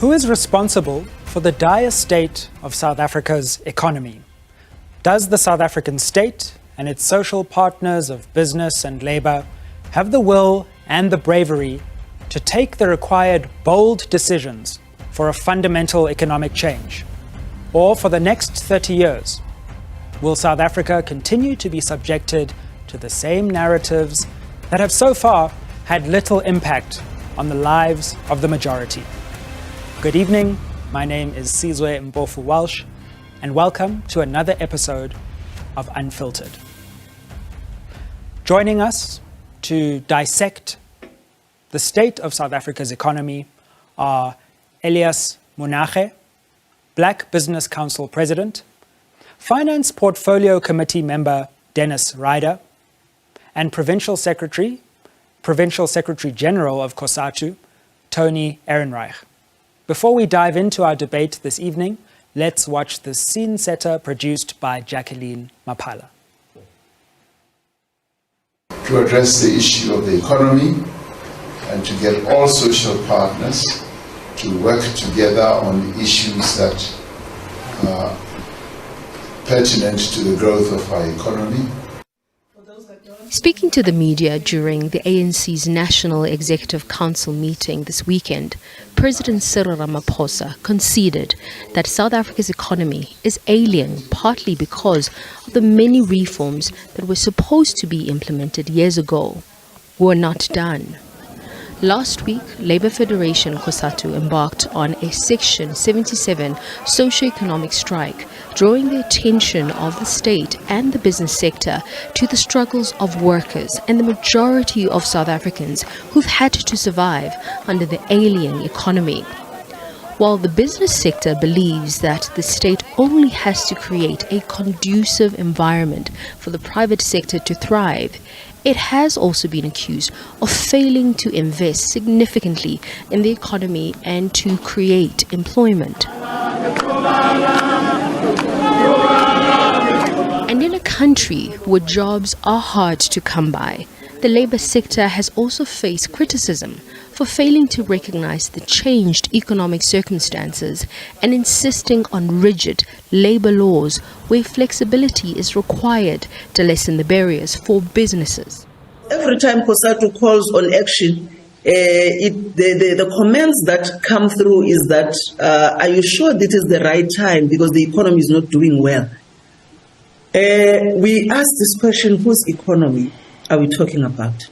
Who is responsible for the dire state of South Africa's economy? Does the South African state and its social partners of business and labor have the will and the bravery to take the required bold decisions for a fundamental economic change? Or for the next 30 years, will South Africa continue to be subjected to the same narratives that have so far had little impact on the lives of the majority? Good evening, my name is Sizwe Mpofu Walsh, and welcome to another episode of Unfiltered. Joining us to dissect the state of South Africa's economy are Elias Munage, Black Business Council President, Finance Portfolio Committee member Dennis Ryder, and Provincial Secretary General of COSATU, Tony Ehrenreich. Before we dive into our debate this evening, let's watch the scene setter produced by Jacqueline Mapala. To address the issue of the economy and to get all social partners to work together on issues that are pertinent to the growth of our economy. Speaking to the media during the ANC's National Executive Council meeting this weekend, President Cyril Ramaphosa conceded that South Africa's economy is ailing partly because of the many reforms that were supposed to be implemented years ago were not done. Last week, Labour Federation COSATU embarked on a Section 77 socio-economic strike, drawing the attention of the state and the business sector to the struggles of workers and the majority of South Africans who've had to survive under the ailing economy. While the business sector believes that the state only has to create a conducive environment for the private sector to thrive, it has also been accused of failing to invest significantly in the economy and to create employment. And in a country where jobs are hard to come by, the labour sector has also faced criticism for failing to recognise the changed economic circumstances and insisting on rigid labour laws where flexibility is required to lessen the barriers for businesses. Every time COSATU calls on action, the comments that come through is that, are you sure this is the right time because the economy is not doing well? We ask this question, whose economy are we talking about?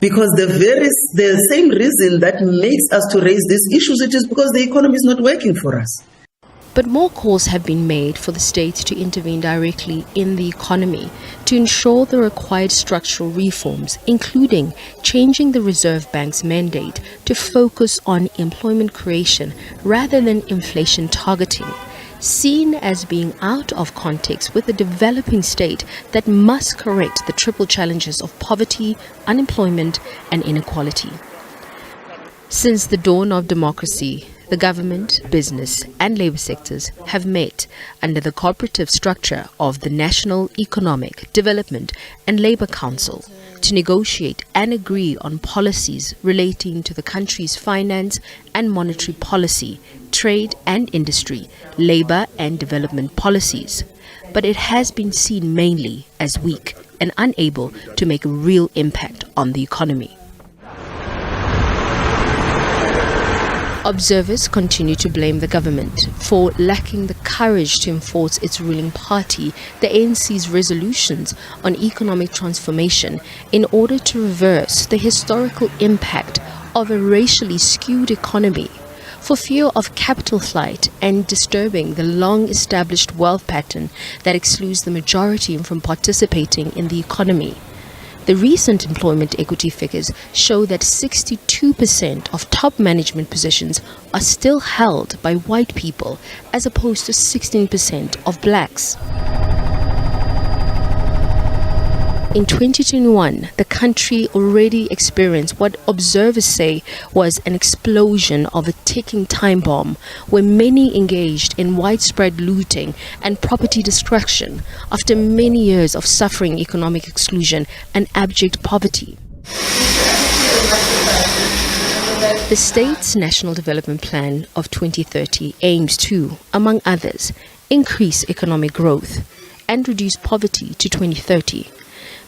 Because the same reason that makes us to raise these issues, it is because the economy is not working for us. But more calls have been made for the state to intervene directly in the economy to ensure the required structural reforms, including changing the Reserve Bank's mandate to focus on employment creation rather than inflation targeting, seen as being out of context with a developing state that must correct the triple challenges of poverty, unemployment, and inequality. Since the dawn of democracy, the government, business, and labour sectors have met under the cooperative structure of the National Economic Development and Labour Council to negotiate and agree on policies relating to the country's finance and monetary policy, trade and industry, labour and development policies. But it has been seen mainly as weak and unable to make a real impact on the economy. Observers continue to blame the government for lacking the courage to enforce its ruling party, the ANC's resolutions on economic transformation in order to reverse the historical impact of a racially skewed economy, for fear of capital flight and disturbing the long-established wealth pattern that excludes the majority from participating in the economy. The recent employment equity figures show that 62% of top management positions are still held by white people, as opposed to 16% of blacks. In 2021, the country already experienced what observers say was an explosion of a ticking time bomb, where many engaged in widespread looting and property destruction after many years of suffering economic exclusion and abject poverty. The The state's National Development Plan of 2030 aims to, among others, increase economic growth and reduce poverty to 2030.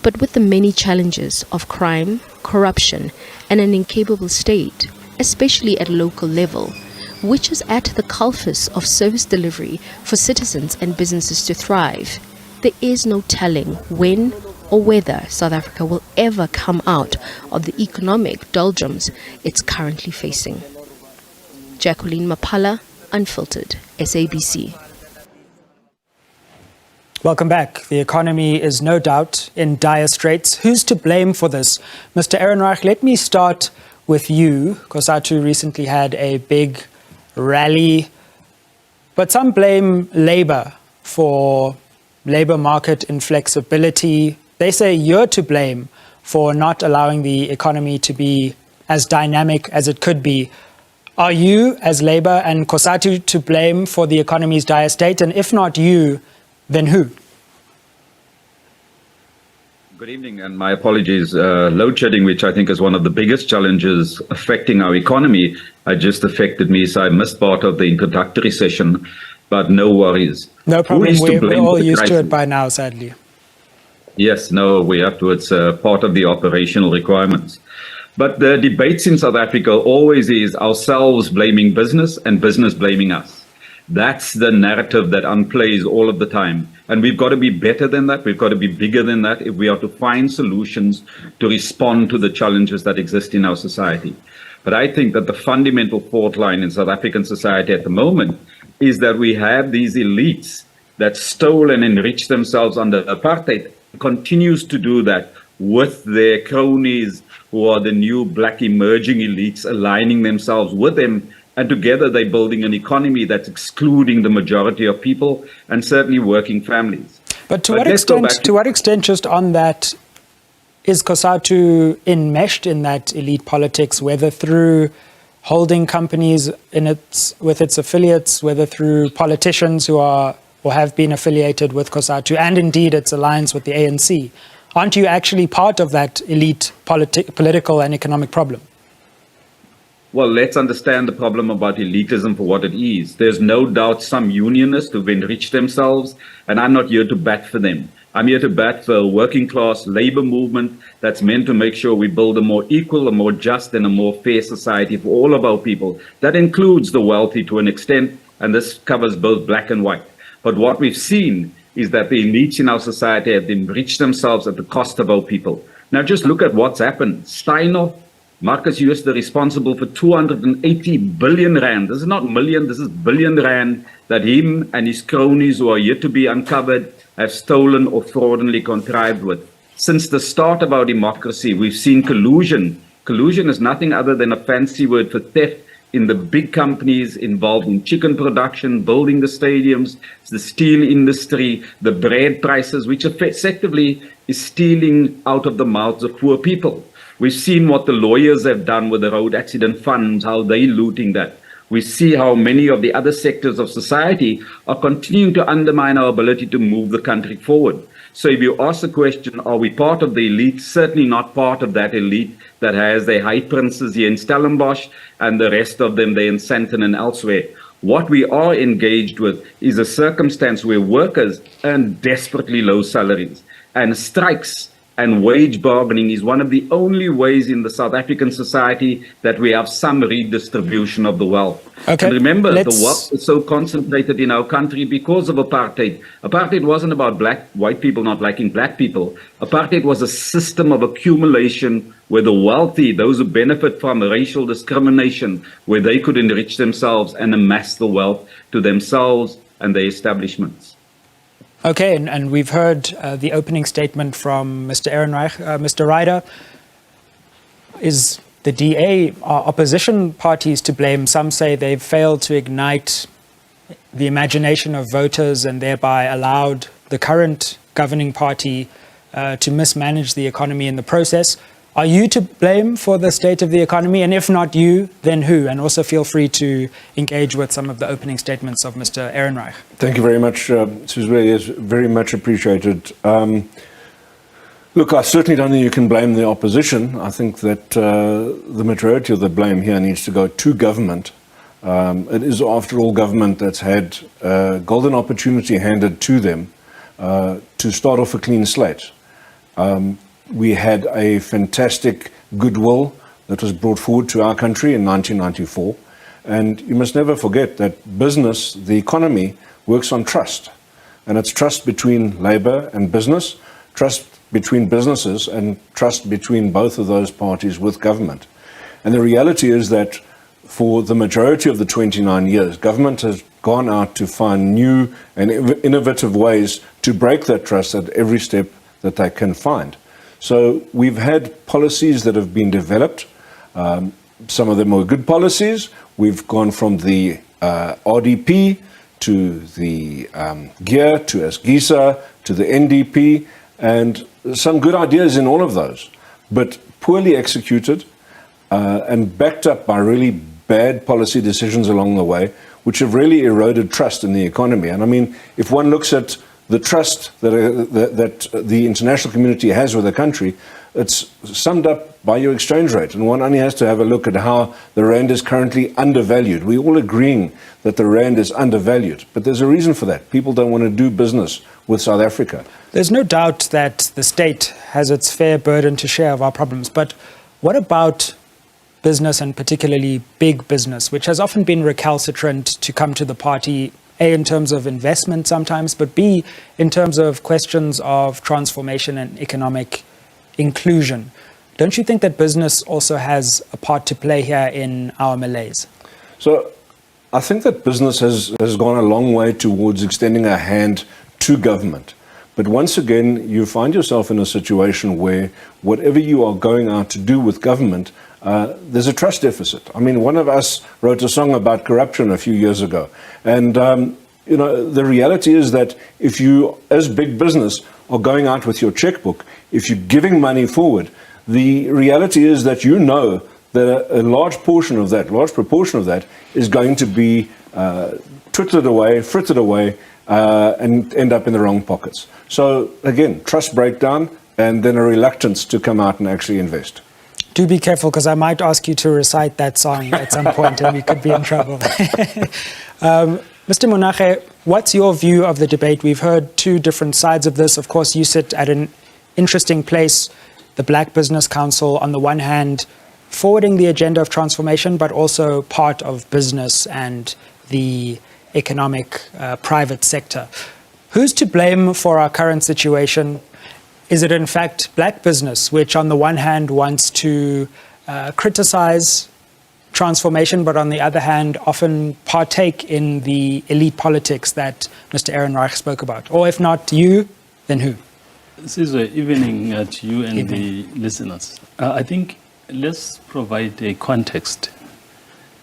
But with the many challenges of crime, corruption, and an incapable state, especially at local level, which is at the culpus of service delivery for citizens and businesses to thrive, there is no telling when or whether South Africa will ever come out of the economic doldrums it's currently facing. Jacqueline Mapala, Unfiltered, SABC. Welcome back. The economy is no doubt in dire straits. Who's to blame for this? Mr. Ehrenreich, let me start with you. COSATU recently had a big rally, but some blame Labour for labour market inflexibility. They say you're to blame for not allowing the economy to be as dynamic as it could be. Are you, as Labour and COSATU, to blame for the economy's dire state? And if not you, then who? Good evening, and my apologies. Load shedding, which I think is one of the biggest challenges affecting our economy, just affected me, so I missed part of the introductory session, but no worries. No problem. We're all used to it by now, sadly. Yes, no, we have to. It's part of the operational requirements. But the debates in South Africa always is ourselves blaming business and business blaming us. That's the narrative that unplays all of the time. And we've got to be better than that. We've got to be bigger than that if we are to find solutions to respond to the challenges that exist in our society. But I think that the fundamental fault line in South African society at the moment is that we have these elites that stole and enriched themselves under apartheid, continues to do that with their cronies who are the new black emerging elites aligning themselves with them. And together they're building an economy that's excluding the majority of people and certainly working families. But to what extent, just on that, is COSATU enmeshed in that elite politics, whether through holding companies with its affiliates, whether through politicians who are or have been affiliated with COSATU, and indeed its alliance with the ANC? Aren't you actually part of that elite political and economic problem? Well, let's understand the problem about elitism for what it is. There's no doubt some unionists who've enriched themselves, and I'm not here to bat for them. I'm here to bat for a working class labor movement that's meant to make sure we build a more equal, a more just, and a more fair society for all of our people. That includes the wealthy to an extent, and this covers both black and white. But what we've seen is that the elites in our society have enriched themselves at the cost of our people. Now just look at what's happened. Steinoff, Marcus Jooste, responsible for 280 billion rand. This is not million, this is billion rand that him and his cronies who are yet to be uncovered have stolen or fraudulently contrived with. Since the start of our democracy, we've seen collusion. Collusion is nothing other than a fancy word for theft in the big companies involved in chicken production, building the stadiums, the steel industry, the bread prices, which effectively is stealing out of the mouths of poor people. We've seen what the lawyers have done with the road accident funds, how they're looting that. We see how many of the other sectors of society are continuing to undermine our ability to move the country forward. So if you ask the question, are we part of the elite? Certainly not part of that elite that has their high princes here in Stellenbosch and the rest of them there in Sandton and elsewhere. What we are engaged with is a circumstance where workers earn desperately low salaries, and strikes and wage bargaining is one of the only ways in the South African society that we have some redistribution of the wealth. Okay, and remember, the wealth is so concentrated in our country because of apartheid. Apartheid wasn't about white people not liking black people. Apartheid was a system of accumulation where the wealthy, those who benefit from racial discrimination, where they could enrich themselves and amass the wealth to themselves and their establishments. Okay, and we've heard the opening statement from Mr. Ehrenreich. Mr. Ryder, is the DA, are opposition parties to blame? Some say they've failed to ignite the imagination of voters and thereby allowed the current governing party to mismanage the economy in the process. Are you to blame for the state of the economy? And if not you, then who? And also feel free to engage with some of the opening statements of Mr. Ehrenreich. Thank you very much, Suzwe. Yes, very much appreciated. Look, I certainly don't think you can blame the opposition. I think that the majority of the blame here needs to go to government. It is, after all, government that's had a golden opportunity handed to them to start off a clean slate. We had a fantastic goodwill that was brought forward to our country in 1994. And you must never forget that business, the economy, works on trust. And it's trust between labor and business, trust between businesses, and trust between both of those parties with government. And the reality is that for the majority of the 29 years, government has gone out to find new and innovative ways to break that trust at every step that they can find. So we've had policies that have been developed. Some of them were good policies. We've gone from the RDP to the GEAR, to SGISA, to the NDP, and some good ideas in all of those, but poorly executed and backed up by really bad policy decisions along the way, which have really eroded trust in the economy. And I mean, if one looks at the trust that the international community has with the country, it's summed up by your exchange rate. And one only has to have a look at how the rand is currently undervalued. We're all agreeing that the rand is undervalued, but there's a reason for that. People don't want to do business with South Africa. There's no doubt that the state has its fair burden to share of our problems, but what about business, and particularly big business, which has often been recalcitrant to come to the party, A, in terms of investment sometimes, but B, in terms of questions of transformation and economic inclusion? Don't you think that business also has a part to play here in our malaise? So I think that business has gone a long way towards extending a hand to government. But once again, you find yourself in a situation where whatever you are going out to do with government, there's a trust deficit. I mean, one of us wrote a song about corruption a few years ago. And, you know, the reality is that if you, as big business, are going out with your checkbook, if you're giving money forward, the reality is that you know that a large proportion of that is going to be frittered away, and end up in the wrong pockets. So again, trust breakdown, and then a reluctance to come out and actually invest. Do be careful, because I might ask you to recite that song at some point and we could be in trouble. Mr. Monache, what's your view of the debate? We've heard two different sides of this. Of course, you sit at an interesting place, the Black Business Council, on the one hand, forwarding the agenda of transformation, but also part of business and the economic private sector. Who's to blame for our current situation? Is it in fact black business, which on the one hand wants to criticize transformation, but on the other hand often partake in the elite politics that Mr. Ehrenreich spoke about? Or if not you, then who? This is an evening to you and the listeners. I think let's provide a context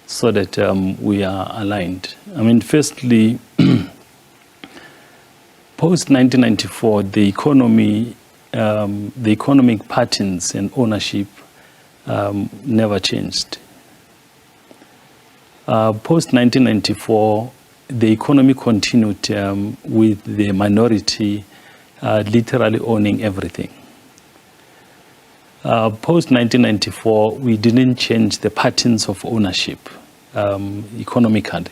so that we are aligned. I mean, firstly, post-1994, the economy, the economic patterns and ownership never changed. Post-1994, the economy continued with the minority literally owning everything. Post-1994, we didn't change the patterns of ownership economically.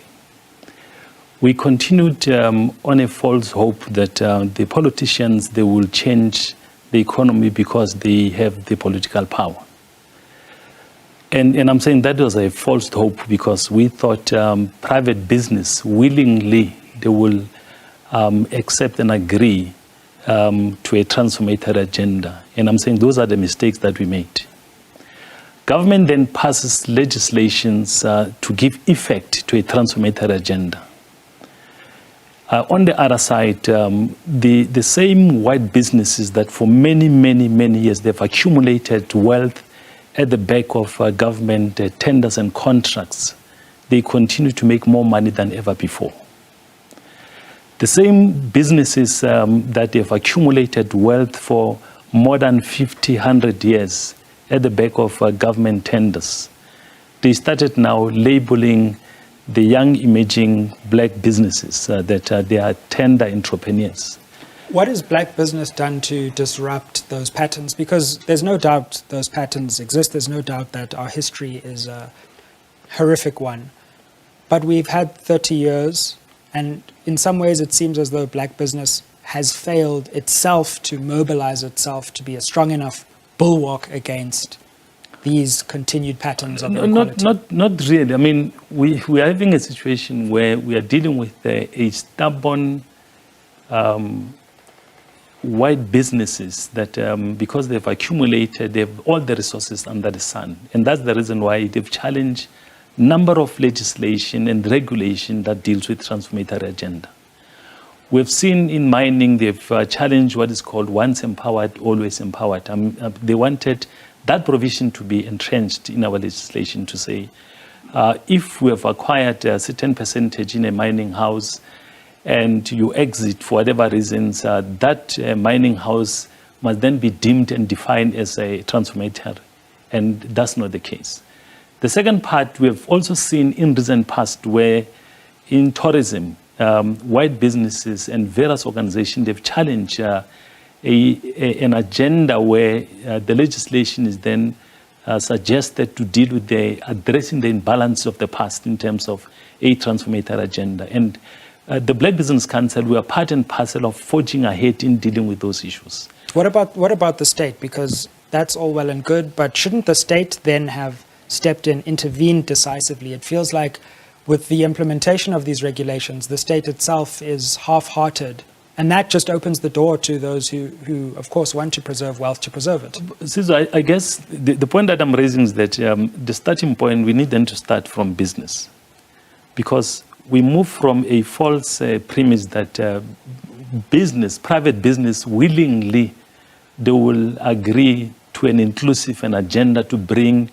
We continued on a false hope that the politicians, they will change the economy because they have the political power. And I'm saying that was a false hope, because we thought private business willingly, they will accept and agree to a transformative agenda. And I'm saying those are the mistakes that we made. Government then passes legislations to give effect to a transformative agenda. On the other side, the same white businesses that for many, many, many years, they've accumulated wealth at the back of government tenders and contracts, they continue to make more money than ever before. The same businesses that have accumulated wealth for more than 50, 100 years at the back of government tenders, they started now labeling the young emerging black businesses that they are tender entrepreneurs. What has black business done to disrupt those patterns? Because there's no doubt those patterns exist. There's no doubt that our history is a horrific one. But we've had 30 years, and in some ways it seems as though black business has failed itself to mobilize itself to be a strong enough bulwark against these continued patterns of inequality. Not really. I mean, we are having a situation where we are dealing with a stubborn white businesses that because they've accumulated, they have all the resources under the sun. And that's the reason why they've challenged a number of legislation and regulation that deals with transformatory agenda. We've seen in mining, they've challenged what is called once empowered, always empowered. They wanted that provision to be entrenched in our legislation to say, if we have acquired a certain percentage in a mining house and you exit for whatever reasons, that mining house must then be deemed and defined as a transformator. And that's not the case. The second part, we've also seen in recent past where in tourism, white businesses and various organizations, they've challenged an agenda where the legislation is then suggested to deal with addressing the imbalance of the past in terms of a transformator agenda. And the Black Business Council, we are part and parcel of forging ahead in dealing with those issues. What about the state? Because that's all well and good, but shouldn't the state then have stepped in, intervened decisively? It feels like with the implementation of these regulations, the state itself is half-hearted. And that just opens the door to those who of course, want to preserve wealth to preserve it. So I guess the point that I'm raising is that the starting point, we need them to start from business. Because we move from a false premise that private business, willingly, they will agree to an inclusive agenda to bring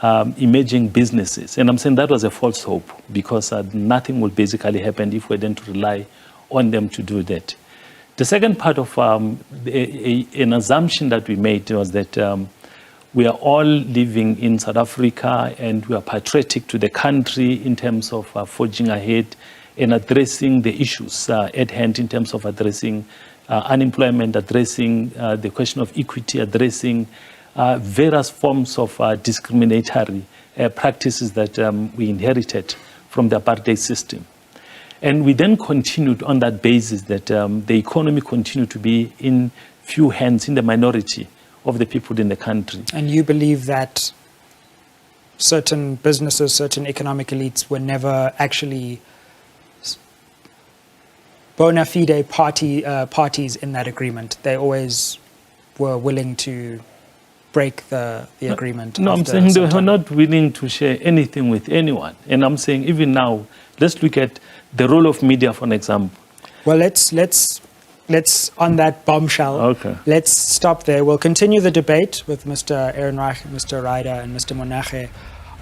emerging businesses. And I'm saying that was a false hope because nothing will basically happen if we're then to rely on them to do that. The second part of an assumption that we made was that we are all living in South Africa and we are patriotic to the country in terms of forging ahead and addressing the issues at hand in terms of addressing unemployment, addressing the question of equity, addressing various forms of discriminatory practices that we inherited from the apartheid system. And we then continued on that basis that the economy continued to be in few hands, in the minority of the people in the country. And you believe that certain businesses, certain economic elites were never actually bona fide parties in that agreement? They always were willing to break the agreement? No, I'm saying they were not willing to share anything with anyone. And I'm saying even now, let's look at the role of media, for an example. Well, let's on that bombshell, okay, let's stop there. We'll continue the debate with Mr. Ehrenreich, Mr. Ryder, and Mr. Monage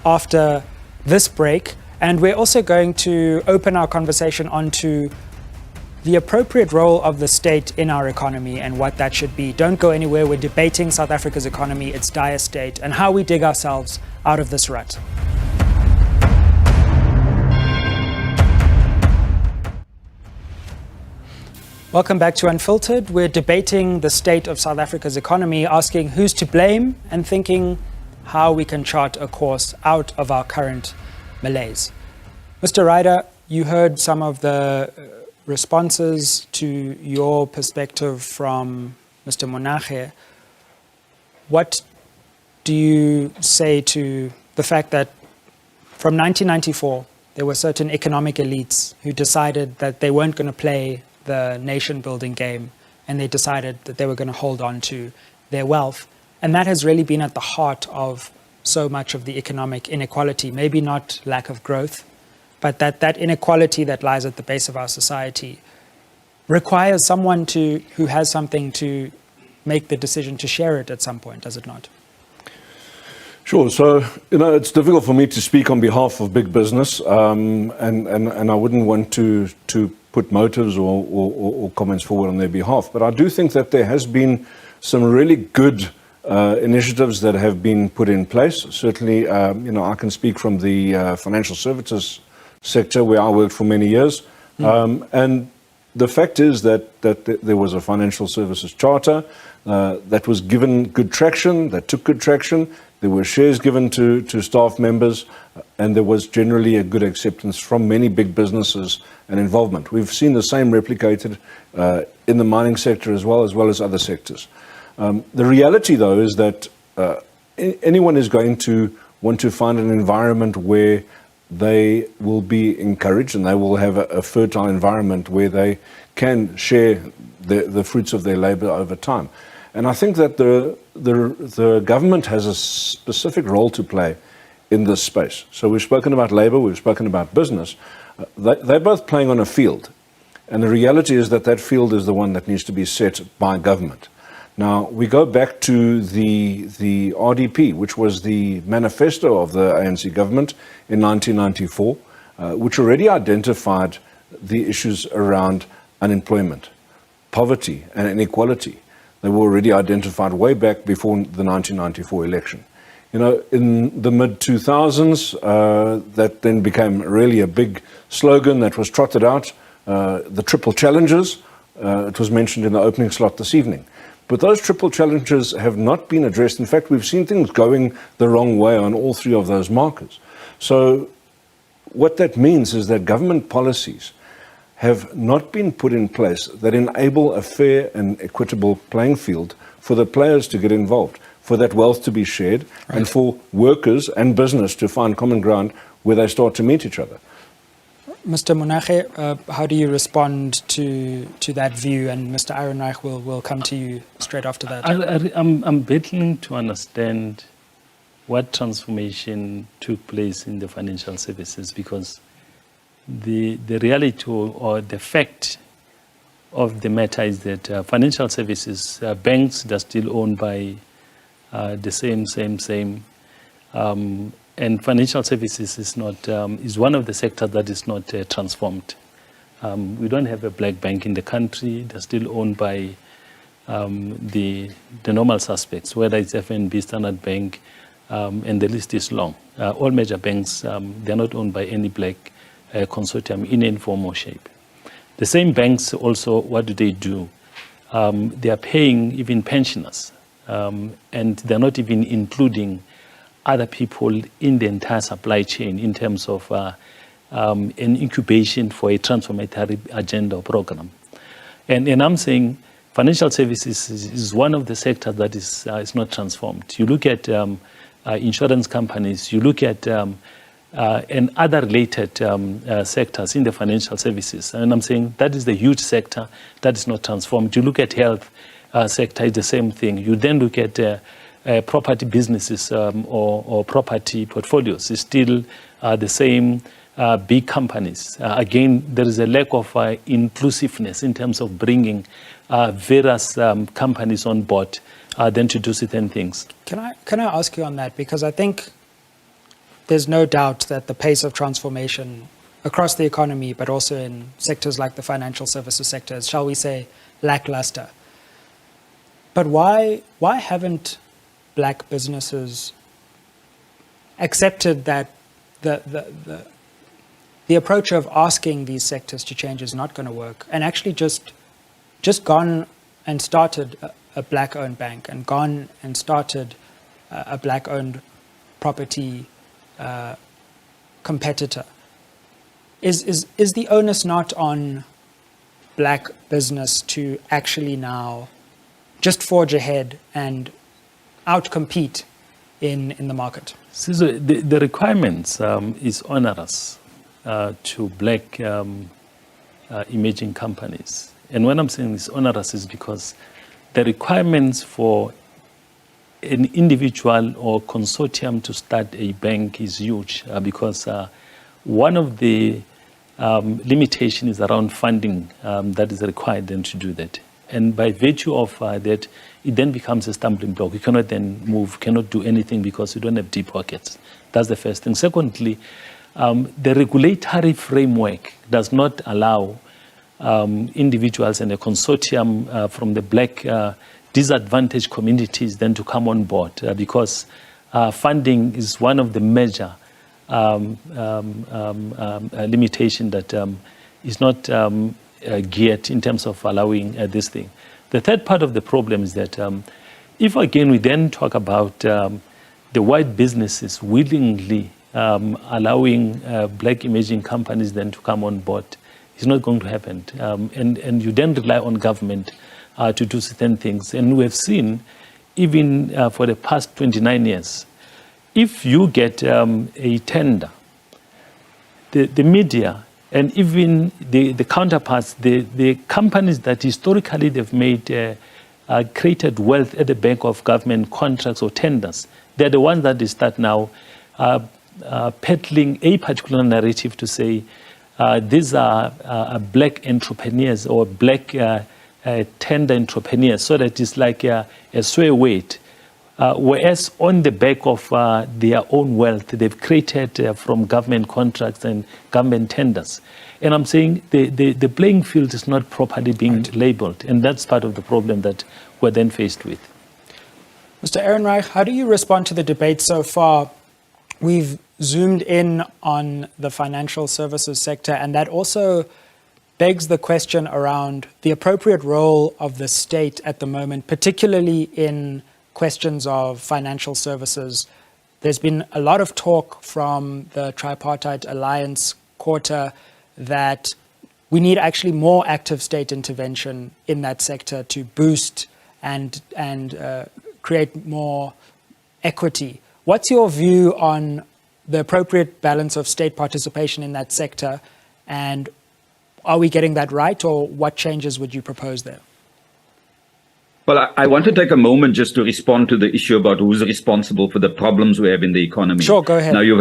after this break. And we're also going to open our conversation onto the appropriate role of the state in our economy and what that should be. Don't go anywhere. We're debating South Africa's economy, its dire state, and how we dig ourselves out of this rut. Welcome back to Unfiltered. We're debating the state of South Africa's economy, asking who's to blame and thinking how we can chart a course out of our current malaise. Mr. Ryder, you heard some of the responses to your perspective from Mr. Monage. What do you say to the fact that from 1994, there were certain economic elites who decided that they weren't going to play the nation-building game, and they decided that they were going to hold on to their wealth. And that has really been at the heart of so much of the economic inequality, maybe not lack of growth, but that inequality that lies at the base of our society requires someone who has something to make the decision to share it at some point, does it not? Sure. So, it's difficult for me to speak on behalf of big business, and I wouldn't want to put motives or comments forward on their behalf. But I do think that there has been some really good initiatives that have been put in place. Certainly, I can speak from the financial services sector where I worked for many years. And the fact is that there was a financial services charter that was given good traction, that took good traction. There were shares given to staff members, and there was generally a good acceptance from many big businesses and involvement. We've seen the same replicated in the mining sector as well as other sectors. The reality, though, is that anyone is going to want to find an environment where they will be encouraged and they will have a fertile environment where they can share the fruits of their labor over time. And I think that the government has a specific role to play in this space. So we've spoken about labor, we've spoken about business. They're both playing on a field. And the reality is that field is the one that needs to be set by government. Now, we go back to the RDP, which was the manifesto of the ANC government in 1994, which already identified the issues around unemployment, poverty, and inequality. They were already identified way back before the 1994 election. You know, in the mid-2000s, that then became really a big slogan that was trotted out, the triple challenges. It was mentioned in the opening slot this evening. But those triple challenges have not been addressed. In fact, we've seen things going the wrong way on all three of those markers. So what that means is that government policies have not been put in place that enable a fair and equitable playing field for the players to get involved, for that wealth to be shared, right, and for workers and business to find common ground where they start to meet each other. Mr. Monache, how do you respond to that view? And Mr. Ehrenreich will come to you straight after that. I'm battling to understand what transformation took place in the financial services, because the reality or the fact of the matter is that financial services, banks, are still owned by the same. And financial services is not is one of the sectors that is not transformed. We don't have a black bank in the country. They're still owned by the normal suspects, whether it's FNB, Standard Bank, and the list is long. All major banks, they're not owned by any black consortium in any form or shape. The same banks also, what do? They are paying even pensioners, and they're not even including other people in the entire supply chain in terms of an incubation for a transformatory agenda or program. And I'm saying financial services is one of the sectors that is not transformed. You look at insurance companies, you look at and other related sectors in the financial services. And I'm saying that is the huge sector that is not transformed. You look at health sector, it's the same thing. You then look at property businesses or property portfolios. It's still the same big companies. Again, there is a lack of inclusiveness in terms of bringing various companies on board then to do certain things. Can I ask you on that? Because I think there's no doubt that the pace of transformation across the economy, but also in sectors like the financial services sector, is, shall we say, lackluster. But why haven't black businesses accepted that the approach of asking these sectors to change is not going to work, and actually just gone and started a black-owned bank and gone and started a black-owned property competitor? Is the onus not on black business to actually now just forge ahead and outcompete in the market? So the requirements is onerous to black emerging companies. And when I'm saying it's onerous is because the requirements for an individual or consortium to start a bank is huge because one of the limitations is around funding that is required then to do that. And by virtue of that, it then becomes a stumbling block. You cannot then move, cannot do anything because you don't have deep pockets. That's the first thing. Secondly, the regulatory framework does not allow individuals and a consortium from the black disadvantaged communities then to come on board because funding is one of the major limitation that is not geared in terms of allowing this thing. The third part of the problem is that if again we then talk about the white businesses willingly allowing black emerging companies then to come on board, it's not going to happen. And you then rely on government to do certain things. And we have seen, even for the past 29 years, if you get a tender, the media and even the counterparts, the companies that historically they've made created wealth at the back of government contracts or tenders, they're the ones that they start now peddling a particular narrative to say these are black entrepreneurs or black tender entrepreneurs, so that it's like a sway weight. Whereas on the back of their own wealth, they've created from government contracts and government tenders. And I'm saying the playing field is not properly being labeled, and that's part of the problem that we're then faced with. Mr. Ehrenreich, how do you respond to the debate so far? We've zoomed in on the financial services sector, and that also begs the question around the appropriate role of the state at the moment, particularly in questions of financial services. There's been a lot of talk from the Tripartite Alliance quarter that we need actually more active state intervention in that sector to boost and create more equity. What's your view on the appropriate balance of state participation in that sector, and are we getting that right, or what changes would you propose there? Well, I want to take a moment just to respond to the issue about who's responsible for the problems we have in the economy. Sure, go ahead. Now, you've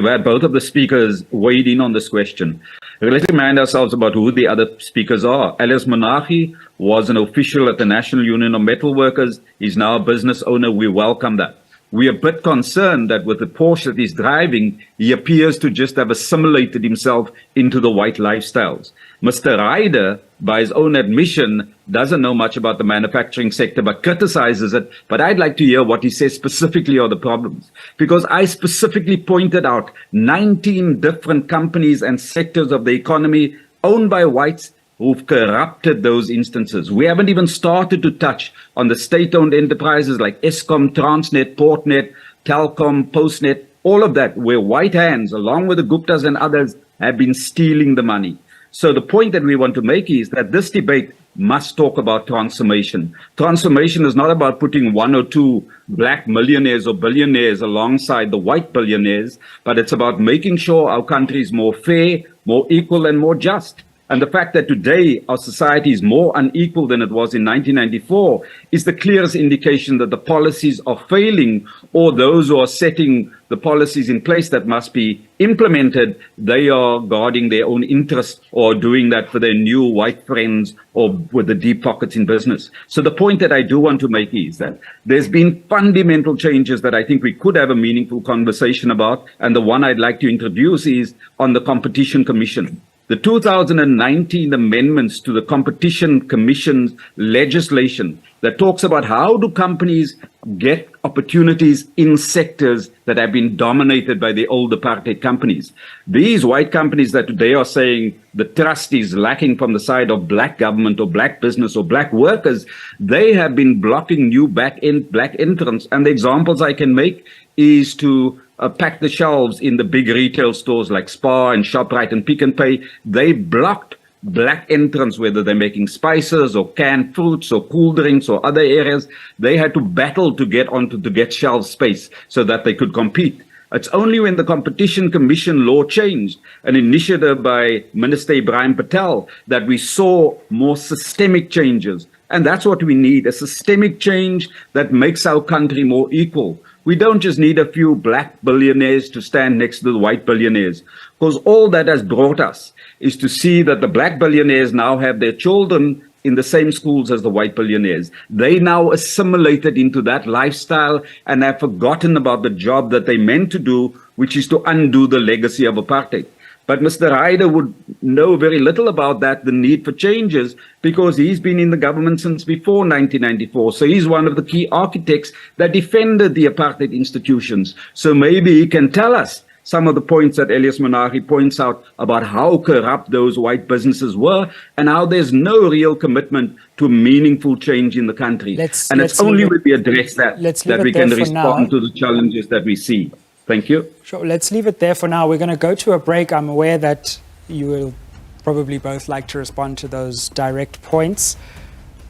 had both of the speakers weighed in on this question. Let's remind ourselves about who the other speakers are. Alias Monarchy was an official at the National Union of Metal Workers. He's now a business owner. We welcome that. We are a bit concerned that with the Porsche that he's driving, he appears to just have assimilated himself into the white lifestyles. Mr. Ryder, by his own admission, doesn't know much about the manufacturing sector, but criticizes it. But I'd like to hear what he says specifically are the problems. Because I specifically pointed out 19 different companies and sectors of the economy owned by whites who've corrupted those instances. We haven't even started to touch on the state-owned enterprises like Eskom, Transnet, Portnet, Telkom, Postnet, all of that, where white hands, along with the Guptas and others, have been stealing the money. So the point that we want to make is that this debate must talk about transformation. Transformation is not about putting one or two black millionaires or billionaires alongside the white billionaires, but it's about making sure our country is more fair, more equal, and more just. And the fact that today our society is more unequal than it was in 1994 is the clearest indication that the policies are failing, or those who are setting the policies in place that must be implemented, they are guarding their own interests or doing that for their new white friends or with the deep pockets in business. So the point that I do want to make is that there's been fundamental changes that I think we could have a meaningful conversation about. And the one I'd like to introduce is on the Competition Commission. The 2019 amendments to the Competition Commission's legislation that talks about how do companies get opportunities in sectors that have been dominated by the old apartheid companies. These white companies that today are saying the trust is lacking from the side of black government or black business or black workers, they have been blocking new black entrants. And the examples I can make is to pack the shelves in the big retail stores like Spar and ShopRite and Pick n Pay. They blocked black entrants, whether they're making spices or canned fruits or cool drinks or other areas. They had to battle to get shelf space so that they could compete. It's only when the Competition Commission law changed, an initiative by Minister Ibrahim Patel, that we saw more systemic changes. And that's what we need, a systemic change that makes our country more equal. We don't just need a few black billionaires to stand next to the white billionaires, because all that has brought us is to see that the black billionaires now have their children in the same schools as the white billionaires. They now assimilated into that lifestyle and have forgotten about the job that they meant to do, which is to undo the legacy of apartheid. But Mr. Ryder would know very little about that, the need for changes, because he's been in the government since before 1994. So he's one of the key architects that defended the apartheid institutions. So maybe he can tell us some of the points that Elias Monahi points out about how corrupt those white businesses were and how there's no real commitment to meaningful change in the country. It's only when we address that that we can respond to the challenges that we see. Thank you. Sure, let's leave it there for now. We're going to go to a break. I'm aware that you will probably both like to respond to those direct points.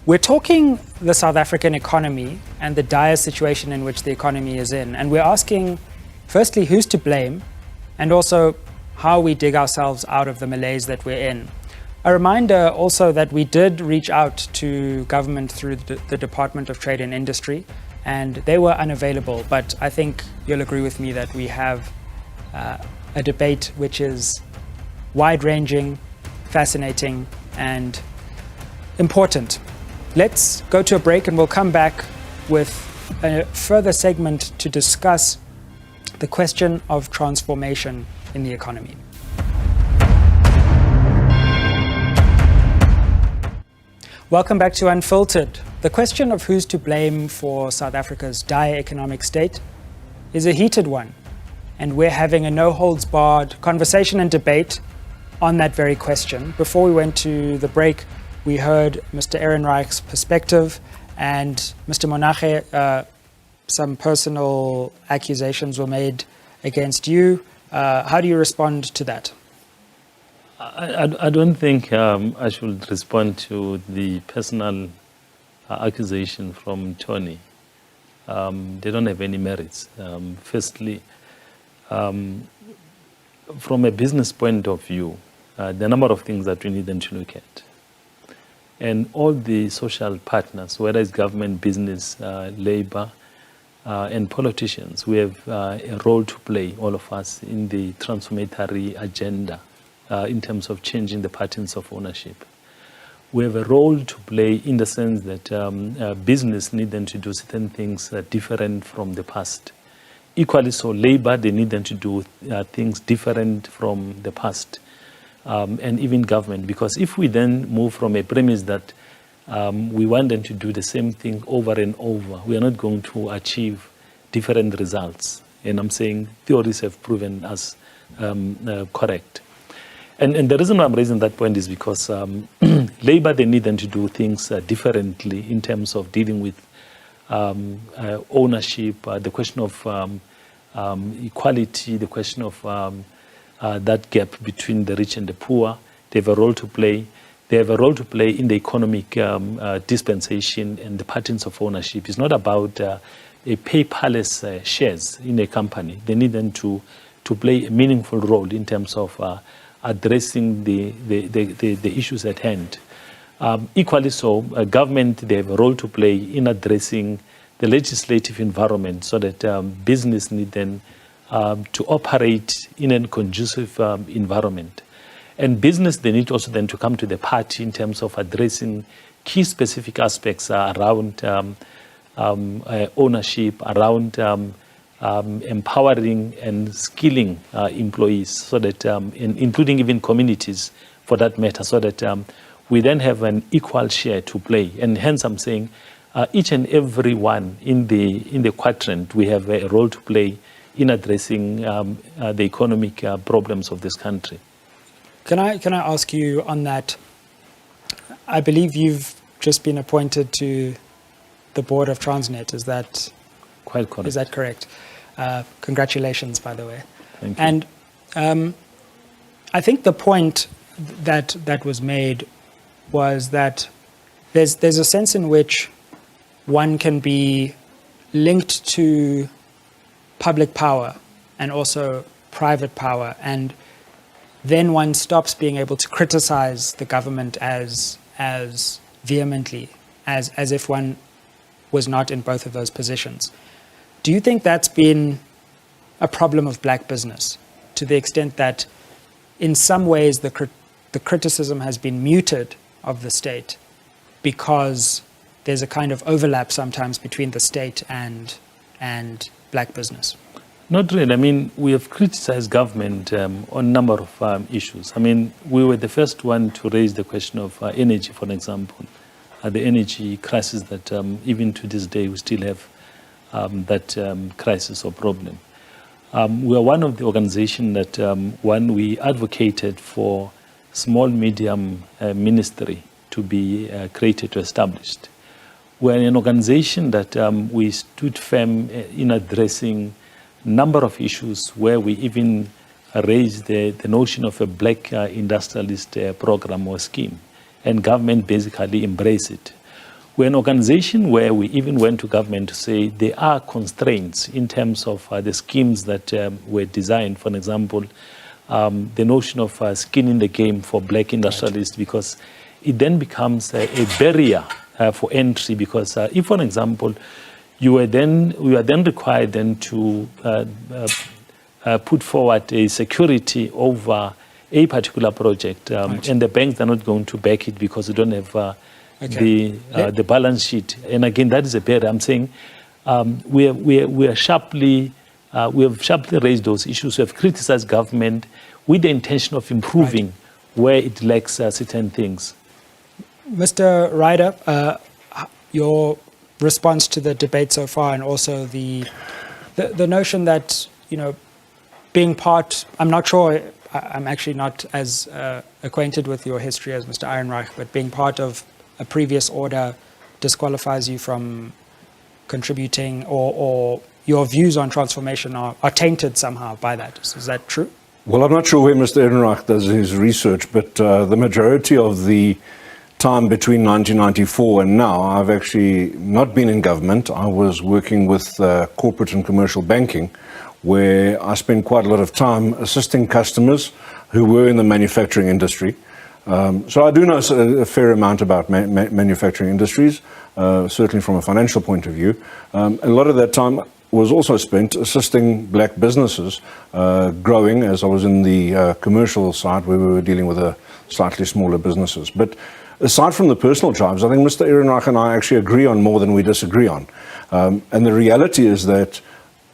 We're talking the South African economy and the dire situation in which the economy is in. And we're asking, firstly, who's to blame? And also, how we dig ourselves out of the malaise that we're in. A reminder also that we did reach out to government through the Department of Trade and Industry, and they were unavailable. But I think you'll agree with me that we have a debate which is wide-ranging, fascinating, and important. Let's go to a break and we'll come back with a further segment to discuss the question of transformation in the economy. Welcome back to Unfiltered. The question of who's to blame for South Africa's dire economic state is a heated one, and we're having a no-holds-barred conversation and debate on that very question. Before we went to the break, we heard Mr. Ehrenreich's perspective, and Mr. Monahe, some personal accusations were made against you. How do you respond to that? I don't think I should respond to the personal accusation from Tony. They don't have any merits. Firstly, from a business point of view, there are a number of things that we need them to look at. And all the social partners, whether it's government, business, labor, and politicians, we have a role to play, all of us, in the transformatory agenda in terms of changing the patterns of ownership. We have a role to play in the sense that business need them to do certain things different from the past. Equally so, labor, they need them to do things different from the past. And even government, because if we then move from a premise that we want them to do the same thing over and over, we are not going to achieve different results. And I'm saying theories have proven us correct. And the reason why I'm raising that point is because labor, they need them to do things differently in terms of dealing with ownership, the question of equality, the question of that gap between the rich and the poor. They have a role to play. They have a role to play in the economic dispensation and the patterns of ownership. It's not about a paperless shares in a company. They need them to play a meaningful role in terms of addressing the issues at hand. Equally so, government, they have a role to play in addressing the legislative environment so that business need then to operate in a conducive environment. And business, they need also then to come to the party in terms of addressing key specific aspects around ownership, around empowering and skilling employees, so that, including even communities for that matter, so that we then have an equal share to play. And hence I'm saying each and every one in the quadrant, we have a role to play in addressing the economic problems of this country. Can I ask you on that? I believe you've just been appointed to the board of Transnet. Is that quite correct? Is that correct? Congratulations, by the way. Thank you. And I think the point that was made was that there's a sense in which one can be linked to public power and also private power, and then one stops being able to criticize the government as vehemently as if one was not in both of those positions. Do you think that's been a problem of black business, to the extent that in some ways the criticism has been muted of the state because there's a kind of overlap sometimes between the state and black business? Not really. I mean, we have criticized government on a number of issues. I mean, we were the first one to raise the question of energy, for example, the energy crisis that even to this day we still have that crisis or problem. We are one of the organizations that when we advocated for small medium ministry to be created or established. We're an organization that we stood firm in addressing a number of issues where we even raised the notion of a black industrialist program or scheme, and government basically embraced it. We're an organization where we even went to government to say there are constraints in terms of the schemes that were designed. For example, the notion of skin in the game for black industrialists, because it then becomes a barrier for entry. Because if, for example, you are then required then to put forward a security over a particular project, and the banks are not going to back it because they don't have the balance sheet. And again, that is a barrier. I'm saying we have sharply raised those issues. We have criticized government with the intention of improving where it lacks certain things. Mr. Ryder, your response to the debate so far, and also the notion that, you know, being part, I'm not sure, I'm actually not as acquainted with your history as Mr. Ehrenreich, but being part of a previous order disqualifies you from contributing, or your views on transformation are tainted somehow by that. Is that true? Well, I'm not sure where Mr. Ehrenreich does his research, but the majority of the time between 1994 and now, I've actually not been in government. I was working with corporate and commercial banking, where I spent quite a lot of time assisting customers who were in the manufacturing industry. So I do know a fair amount about manufacturing industries, certainly from a financial point of view. A lot of that time was also spent assisting black businesses growing, as I was in the commercial side where we were dealing with slightly smaller businesses. But aside from the personal jibes, I think Mr. Ehrenreich and I actually agree on more than we disagree on. And the reality is that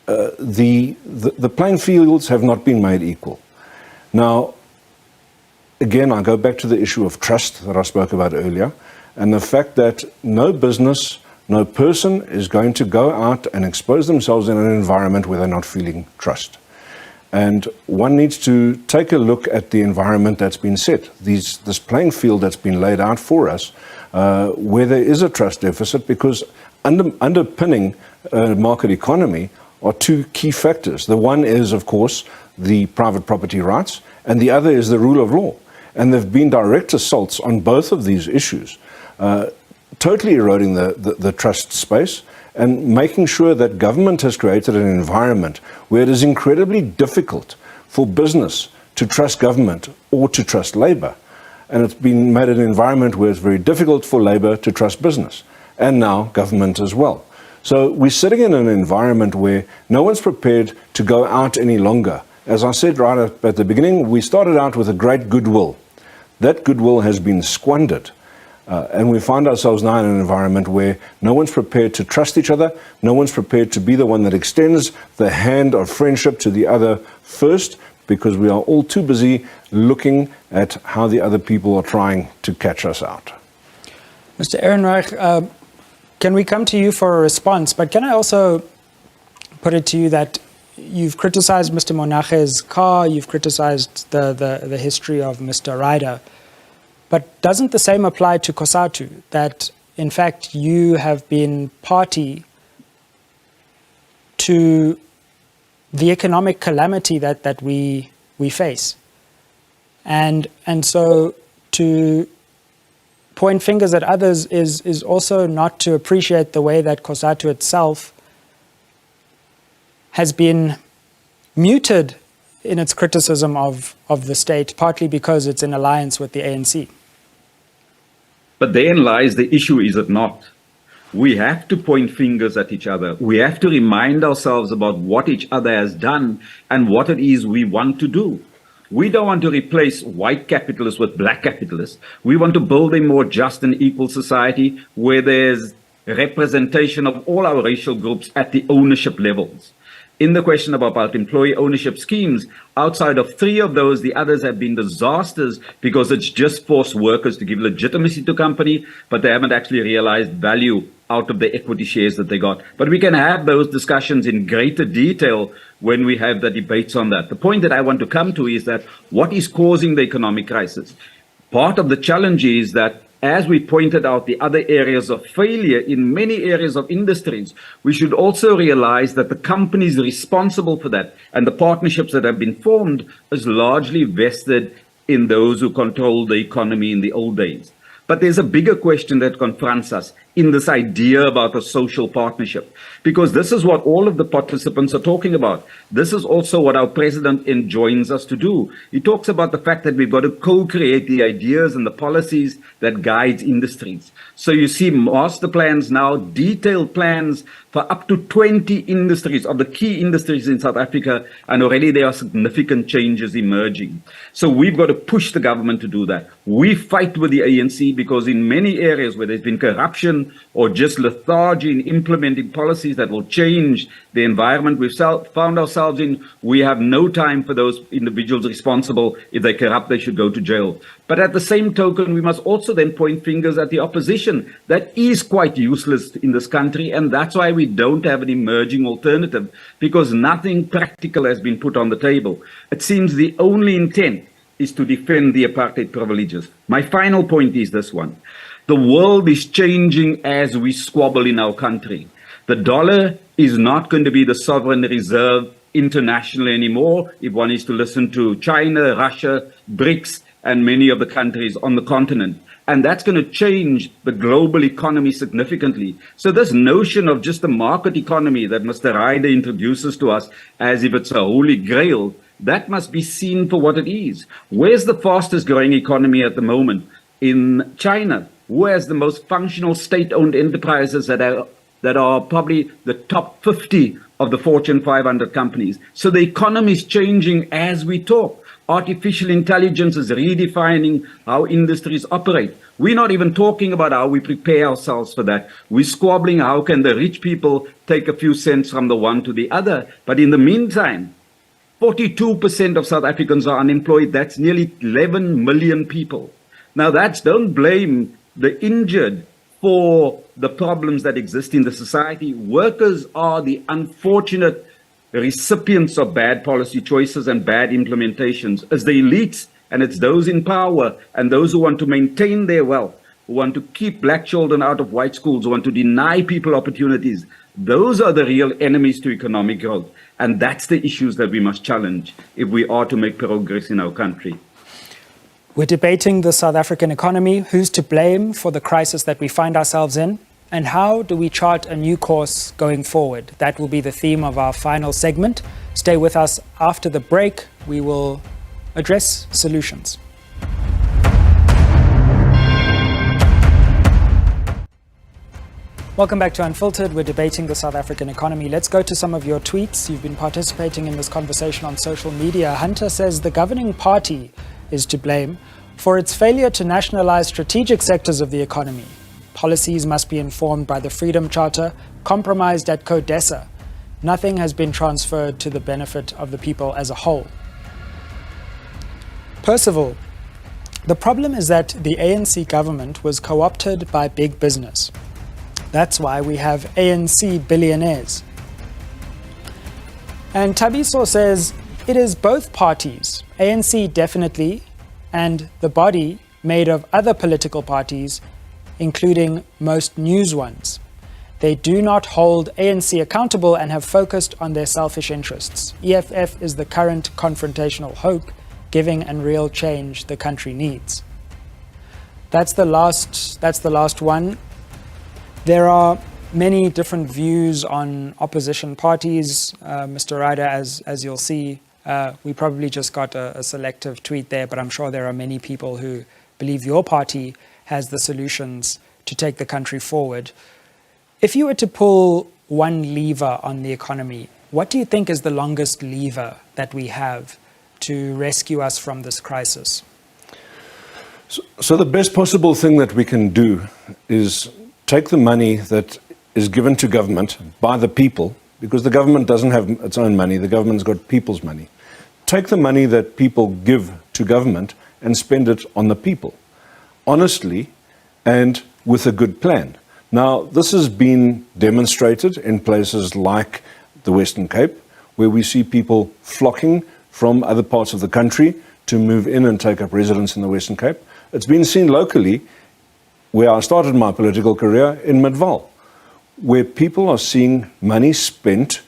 the playing fields have not been made equal. Now, again, I go back to the issue of trust that I spoke about earlier, and the fact that no business, no person is going to go out and expose themselves in an environment where they're not feeling trust. And one needs to take a look at the environment that's been set, this playing field that's been laid out for us, where there is a trust deficit, because underpinning a market economy are two key factors. The one is, of course, the private property rights, and the other is the rule of law. And there have been direct assaults on both of these issues, totally eroding the trust space and making sure that government has created an environment where it is incredibly difficult for business to trust government or to trust labor. And it's been made an environment where it's very difficult for labor to trust business, and now government as well. So we're sitting in an environment where no one's prepared to go out any longer. As I said right at the beginning, we started out with a great goodwill. That goodwill has been squandered. And we find ourselves now in an environment where no one's prepared to trust each other. No one's prepared to be the one that extends the hand of friendship to the other first, because we are all too busy looking at how the other people are trying to catch us out. Mr. Ehrenreich, can we come to you for a response? But can I also put it to you that you've criticized Mr. Monache's car, you've criticized the history of Mr. Ryder, but doesn't the same apply to COSATU, that in fact you have been party to the economic calamity that we face? And so to point fingers at others is also not to appreciate the way that COSATU itself has been muted in its criticism of the state, partly because it's in alliance with the ANC. But therein lies the issue, is it not? We have to point fingers at each other. We have to remind ourselves about what each other has done and what it is we want to do. We don't want to replace white capitalists with black capitalists. We want to build a more just and equal society where there's representation of all our racial groups at the ownership levels. In the question about employee ownership schemes, outside of 3 of those, the others have been disasters because it's just forced workers to give legitimacy to company, but they haven't actually realized value out of the equity shares that they got. But we can have those discussions in greater detail when we have the debates on that. The point that I want to come to is that what is causing the economic crisis? Part of the challenge is that, as we pointed out, the other areas of failure in many areas of industries, we should also realize that the companies responsible for that and the partnerships that have been formed is largely vested in those who controlled the economy in the old days. But there's a bigger question that confronts us in this idea about a social partnership, because this is what all of the participants are talking about. This is also what our president enjoins us to do. He talks about the fact that we've got to co-create the ideas and the policies that guide industries. So you see master plans now, detailed plans for up to 20 industries of the key industries in South Africa, and already there are significant changes emerging. So we've got to push the government to do that. We fight with the ANC because in many areas where there's been corruption or just lethargy in implementing policies that will change the environment we've found ourselves in, we have no time for those individuals responsible. If they corrupt, they should go to jail. But at the same token, we must also then point fingers at the opposition that is quite useless in this country, and that's why we don't have an emerging alternative, because nothing practical has been put on the table. It seems the only intent is to defend the apartheid privileges. My final point is this one. The world is changing as we squabble in our country. The dollar is not going to be the sovereign reserve internationally anymore, if one is to listen to China, Russia, BRICS, and many of the countries on the continent. And that's going to change the global economy significantly. So this notion of just a market economy that Mr. Ryder introduces to us as if it's a holy grail, that must be seen for what it is. Where's the fastest growing economy at the moment? In China. Who has the most functional state-owned enterprises that are probably the top 50 of the Fortune 500 companies? So the economy is changing as we talk. Artificial intelligence is redefining how industries operate. We're not even talking about how we prepare ourselves for that. We're squabbling how can the rich people take a few cents from the one to the other. But in the meantime, 42% of South Africans are unemployed. That's nearly 11 million people. Now don't blame the injured for the problems that exist in the society. Workers are the unfortunate recipients of bad policy choices and bad implementations. As the elites, and it's those in power and those who want to maintain their wealth, who want to keep black children out of white schools, who want to deny people opportunities, those are the real enemies to economic growth. And that's the issues that we must challenge if we are to make progress in our country. We're debating the South African economy, who's to blame for the crisis that we find ourselves in, and how do we chart a new course going forward. That will be the theme of our final segment. Stay with us after the break. We will address solutions. Welcome back to Unfiltered. We're debating the South African economy. Let's go to some of your tweets. You've been participating in this conversation on social media. Hunter says the governing party is to blame for its failure to nationalize strategic sectors of the economy. Policies must be informed by the Freedom Charter, compromised at CODESA. Nothing has been transferred to the benefit of the people as a whole. Percival, the problem is that the ANC government was co-opted by big business. That's why we have ANC billionaires. And Tabiso says, it is both parties, ANC definitely, and the body made of other political parties, including most news ones. They do not hold ANC accountable and have focused on their selfish interests. EFF is the current confrontational hope, giving and real change the country needs. That's the last one. There are many different views on opposition parties. Mr. Ryder, as you'll see, we probably just got a selective tweet there, but I'm sure there are many people who believe your party has the solutions to take the country forward. If you were to pull one lever on the economy, what do you think is the longest lever that we have to rescue us from this crisis? So the best possible thing that we can do is take the money that is given to government by the people, because the government doesn't have its own money, the government's got people's money. Take the money that people give to government and spend it on the people, honestly and with a good plan. Now, this has been demonstrated in places like the Western Cape, where we see people flocking from other parts of the country to move in and take up residence in the Western Cape. It's been seen locally, where I started my political career, in Midvaal, where people are seeing money spent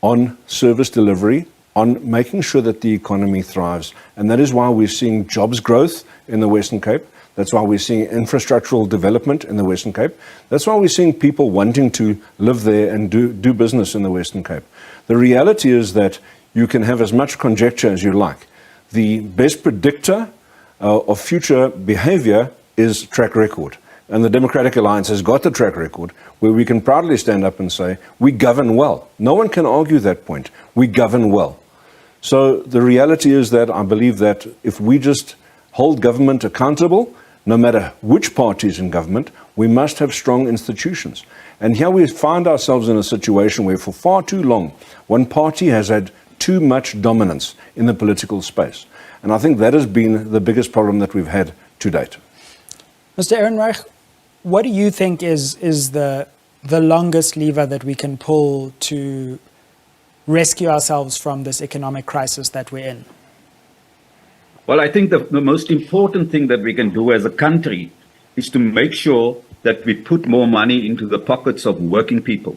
on service delivery, on making sure that the economy thrives. And that is why we're seeing jobs growth in the Western Cape. That's why we're seeing infrastructural development in the Western Cape. That's why we're seeing people wanting to live there and do business in the Western Cape. The reality is that you can have as much conjecture as you like. The best predictor of future behavior is track record. And the Democratic Alliance has got the track record where we can proudly stand up and say, we govern well. No one can argue that point. We govern well. So the reality is that I believe that if we just hold government accountable, no matter which party is in government, we must have strong institutions. And here we find ourselves in a situation where for far too long, one party has had too much dominance in the political space. And I think that has been the biggest problem that we've had to date. Mr. Ehrenreich, what do you think is the longest lever that we can pull to rescue ourselves from this economic crisis that we're in? Well, I think the most important thing that we can do as a country is to make sure that we put more money into the pockets of working people.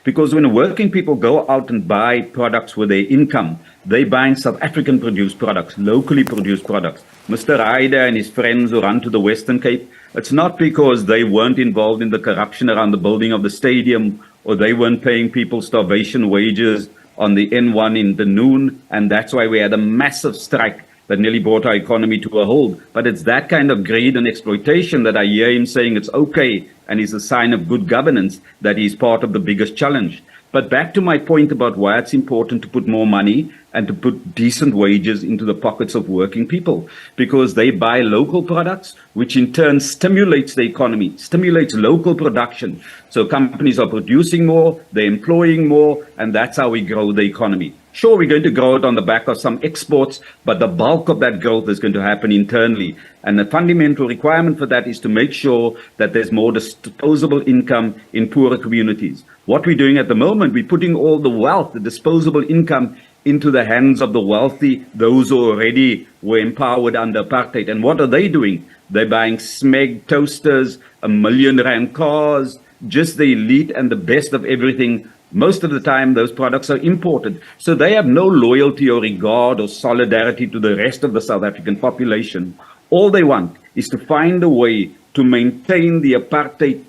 Because when working people go out and buy products with their income, they buy South African produced products, locally produced products. Mr. Ryder and his friends who run to the Western Cape, it's not because they weren't involved in the corruption around the building of the stadium, or they weren't paying people starvation wages on the N1 in the noon, and that's why we had a massive strike that nearly brought our economy to a halt. But it's that kind of greed and exploitation that I hear him saying it's okay and is a sign of good governance that is part of the biggest challenge. But back to my point about why it's important to put more money and to put decent wages into the pockets of working people, because they buy local products, which in turn stimulates the economy, stimulates local production. So companies are producing more, they're employing more, and that's how we grow the economy. Sure, we're going to grow it on the back of some exports, but the bulk of that growth is going to happen internally. And the fundamental requirement for that is to make sure that there's more disposable income in poorer communities. What we're doing at the moment, we're putting all the wealth, the disposable income, into the hands of the wealthy, those who already were empowered under apartheid. And what are they doing? They're buying Smeg toasters, R1 million cars, just the elite and the best of everything. Most of the time, those products are imported. So they have no loyalty or regard or solidarity to the rest of the South African population. All they want is to find a way to maintain the apartheid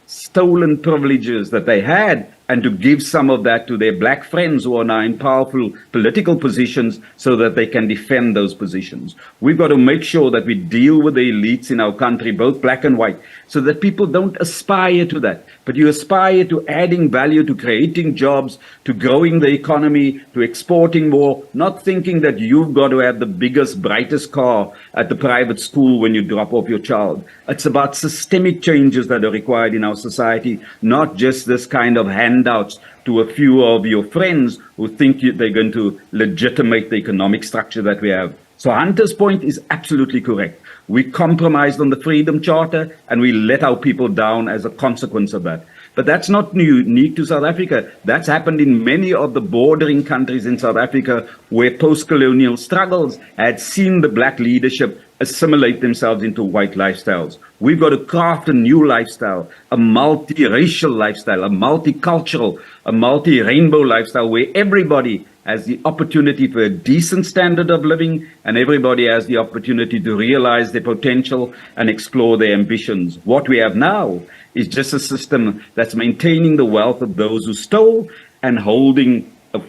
stolen privileges that they had, and to give some of that to their black friends who are now in powerful political positions so that they can defend those positions. We've got to make sure that we deal with the elites in our country, both black and white, so that people don't aspire to that, but you aspire to adding value, to creating jobs, to growing the economy, to exporting more, not thinking that you've got to have the biggest, brightest car at the private school when you drop off your child. It's about systemic changes that are required in our society, not just this kind of handouts to a few of your friends who think they're going to legitimate the economic structure that we have. So Hunter's point is absolutely correct. We compromised on the Freedom Charter and we let our people down as a consequence of that. But that's not unique to South Africa. That's happened in many of the bordering countries in South Africa where post-colonial struggles had seen the black leadership assimilate themselves into white lifestyles. We've got to craft a new lifestyle, a multiracial lifestyle, a multicultural, a multi-rainbow lifestyle where everybody has the opportunity for a decent standard of living and everybody has the opportunity to realize their potential and explore their ambitions. What we have now is just a system that's maintaining the wealth of those who stole and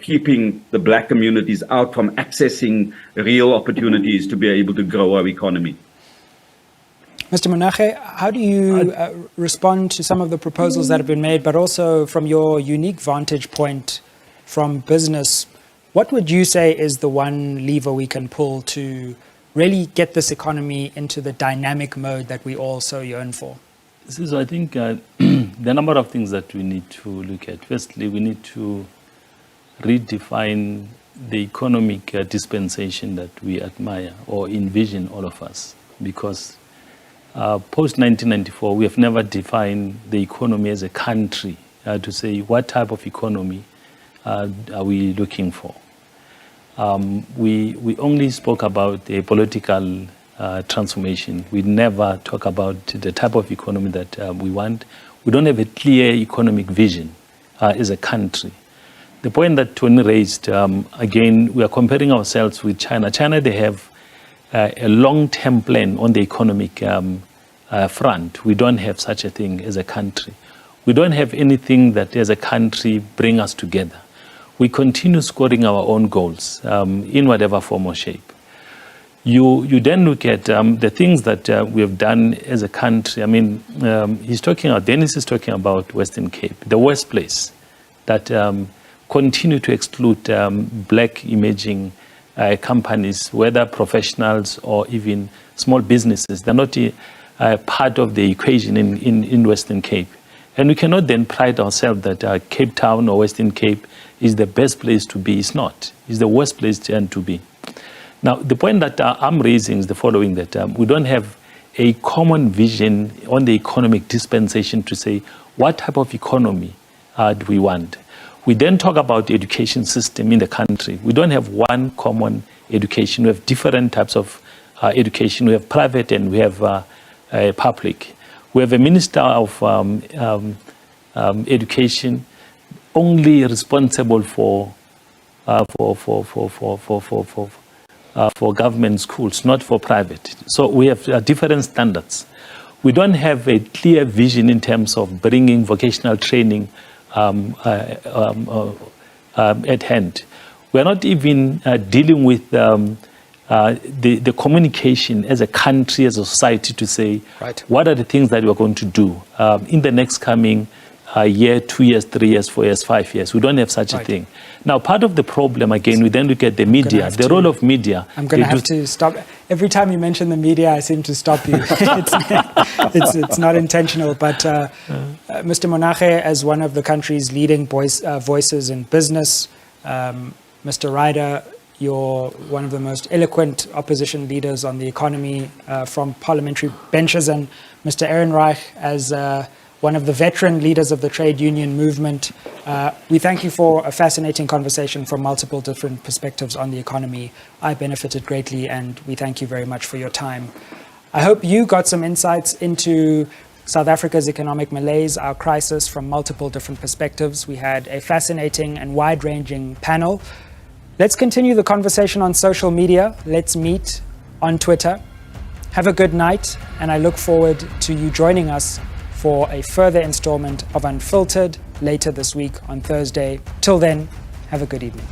keeping the black communities out from accessing real opportunities to be able to grow our economy. Mr. Monache, how do you respond to some of the proposals that have been made, but also from your unique vantage point from business? What would you say is the one lever we can pull to really get this economy into the dynamic mode that we all so yearn for? I think there are a number of things that we need to look at. Firstly, we need to redefine the economic dispensation that we admire or envision, all of us, because post-1994, we have never defined the economy as a country to say what type of economy are we looking for. We only spoke about a political transformation. We never talk about the type of economy that we want. We don't have a clear economic vision as a country. The point that Tony raised, again, we are comparing ourselves with China. China, they have a long-term plan on the economic front. We don't have such a thing as a country. We don't have anything that as a country bring us together. We continue scoring our own goals in whatever form or shape. You then look at the things that we have done as a country. I mean, Dennis is talking about Western Cape, the worst place that continue to exclude black emerging companies, whether professionals or even small businesses. They're not part of the equation in Western Cape. And we cannot then pride ourselves that Cape Town or Western Cape is the best place to be. It's not. It's the worst place to be. Now, the point that I'm raising is the following, that we don't have a common vision on the economic dispensation to say what type of economy do we want. We then talk about the education system in the country. We don't have one common education. We have different types of education. We have private and we have public. We have a minister of education only responsible for government schools, not for private. So we have different standards. We don't have a clear vision in terms of bringing vocational training at hand. We're not even dealing with the communication as a country, as a society, to say what are the things that we're going to do in the next coming year, 2 years, 3 years, 4 years, 5 years. We don't have such a thing. Now, part of the problem, again, we then look at the media, the role of media. I'm going to have to stop. Every time you mention the media, I seem to stop you. It's not intentional. But Mr. Monache, as one of the country's leading voices in business, Mr. Ryder, you're one of the most eloquent opposition leaders on the economy from parliamentary benches, and Mr. Ehrenreich, as one of the veteran leaders of the trade union movement. We thank you for a fascinating conversation from multiple different perspectives on the economy. I benefited greatly, and we thank you very much for your time. I hope you got some insights into South Africa's economic malaise, our crisis, from multiple different perspectives. We had a fascinating and wide-ranging panel. Let's continue the conversation on social media. Let's meet on Twitter. Have a good night, and I look forward to you joining us for a further installment of Unfiltered later this week on Thursday. Till then, have a good evening.